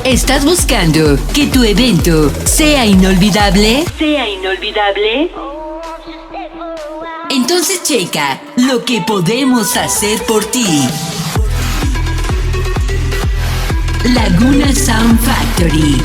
¿Estás buscando que tu evento sea inolvidable? Entonces checa lo que podemos hacer por ti. Laguna Sound Factory.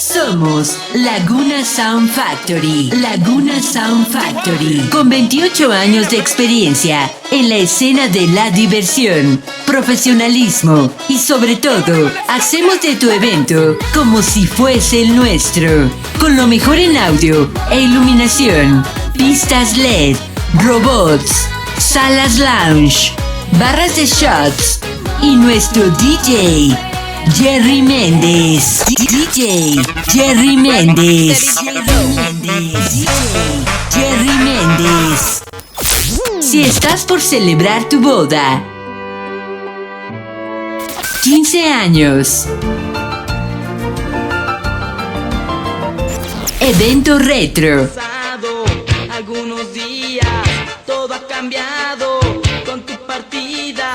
Somos Laguna Sound Factory. Laguna Sound Factory. Con 28 años de experiencia en la escena de la diversión, profesionalismo y sobre todo, hacemos de tu evento como si fuese el nuestro. Con lo mejor en audio e iluminación, pistas LED, robots, salas lounge, barras de shots y nuestro DJ, Jerry Méndez. DJ Jerry Méndez. Jerry Méndez. Si estás por celebrar tu boda, 15 años, evento retro, algunos días todo ha cambiado con tu partida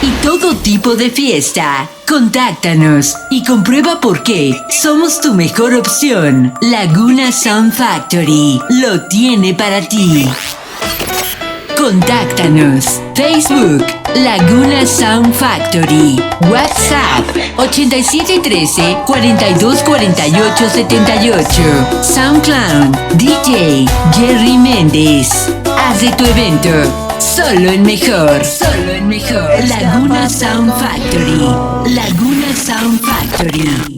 y todo tipo de fiesta, contáctanos y comprueba por qué somos tu mejor opción. Laguna Sound Factory lo tiene para ti. Contáctanos. Facebook, Laguna Sound Factory. WhatsApp, 8713-424878. SoundCloud, DJ Jerry Méndez. Haz de tu evento solo el mejor. Laguna Sound Factory. Laguna Sound Factory.